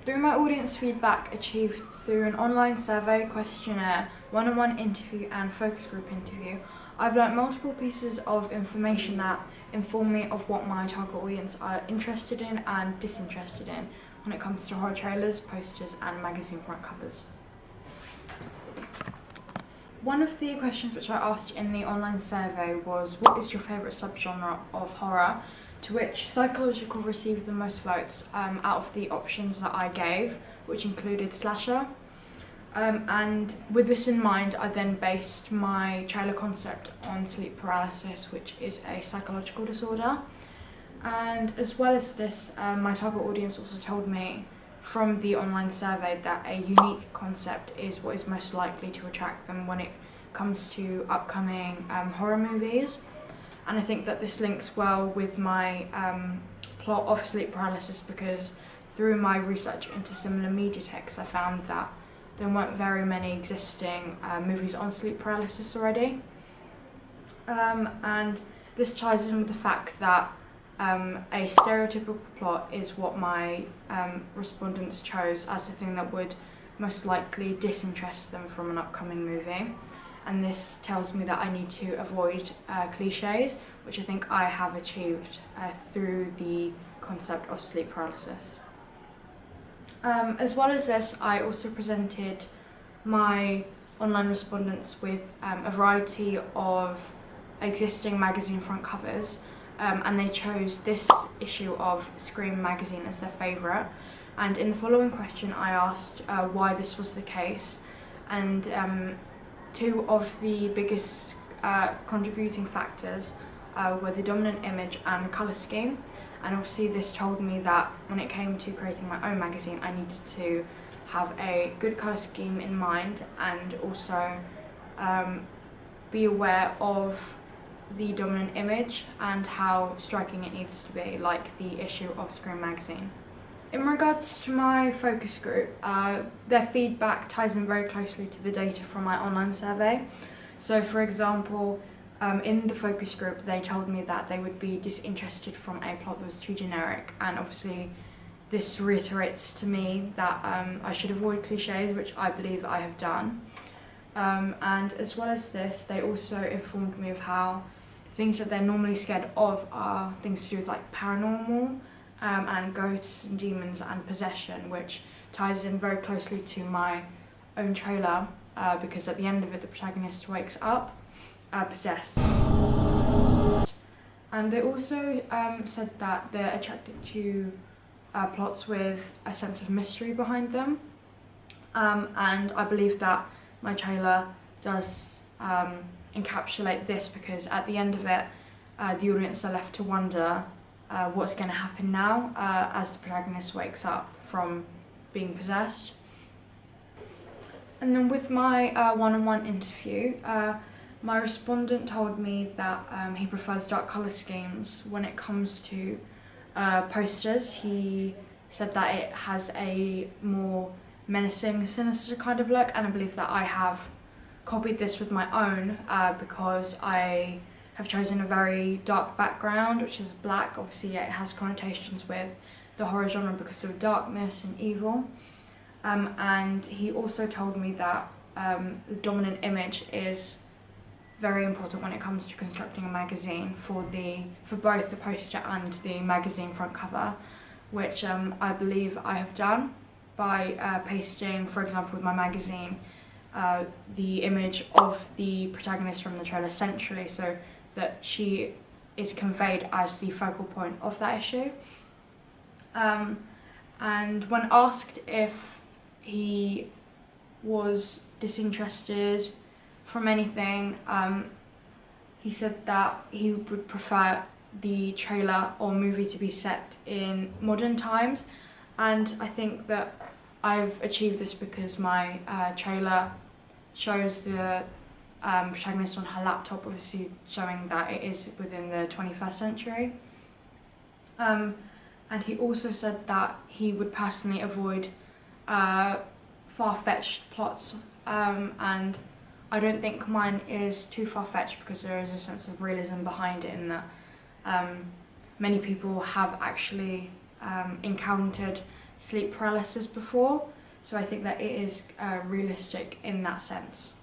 Through my audience feedback achieved through an online survey, questionnaire, one-on-one interview and focus group interview, I've learnt multiple pieces of information that inform me of what my target audience are interested in and disinterested in when it comes to horror trailers, posters and magazine front covers. One of the questions which I asked in the online survey was, what is your favourite subgenre of horror? To which psychological received the most votes out of the options that I gave, which included slasher. And with this in mind, I then based my trailer concept on sleep paralysis, which is a psychological disorder. And as well as this, my target audience also told me from the online survey that a unique concept is what is most likely to attract them when it comes to upcoming horror movies. And I think that this links well with my plot of sleep paralysis, because through my research into similar media texts, I found that there weren't very many existing movies on sleep paralysis already. And this ties in with the fact that a stereotypical plot is what my respondents chose as the thing that would most likely disinterest them from an upcoming movie. And this tells me that I need to avoid cliches, which I think I have achieved through the concept of sleep paralysis. As well as this, I also presented my online respondents with a variety of existing magazine front covers, and they chose this issue of Scream magazine as their favourite. And in the following question, I asked why this was the case, and two of the biggest contributing factors were the dominant image and colour scheme. And obviously this told me that when it came to creating my own magazine, I needed to have a good colour scheme in mind, and also be aware of the dominant image and how striking it needs to be, like the issue of Scream magazine. In regards to my focus group, their feedback ties in very closely to the data from my online survey. So for example, in the focus group, they told me that they would be disinterested from a plot that was too generic, and obviously this reiterates to me that I should avoid cliches, which I believe I have done. And as well as this, they also informed me of how things that they're normally scared of are things to do with like paranormal, and ghosts and demons and possession, which ties in very closely to my own trailer, because at the end of it the protagonist wakes up possessed. And they also said that they're attracted to plots with a sense of mystery behind them, and I believe that my trailer does encapsulate this, because at the end of it the audience are left to wonder what's going to happen now as the protagonist wakes up from being possessed. And then with my one-on-one interview, my respondent told me that he prefers dark colour schemes when it comes to posters. He said that it has a more menacing, sinister kind of look, and I believe that I have copied this with my own because I have chosen a very dark background, which is black. Obviously, it has connotations with the horror genre because of darkness and evil. And he also told me that the dominant image is very important when it comes to constructing a magazine for both the poster and the magazine front cover, which I believe I have done by pasting, for example, with my magazine, the image of the protagonist from the trailer centrally, so that she is conveyed as the focal point of that issue. And when asked if he was disinterested from anything, he said that he would prefer the trailer or movie to be set in modern times, and I think that I've achieved this because my trailer shows the protagonist on her laptop, obviously showing that it is within the 21st century. And he also said that he would personally avoid far-fetched plots, and I don't think mine is too far-fetched, because there is a sense of realism behind it, in that many people have actually encountered sleep paralysis before, so I think that it is realistic in that sense.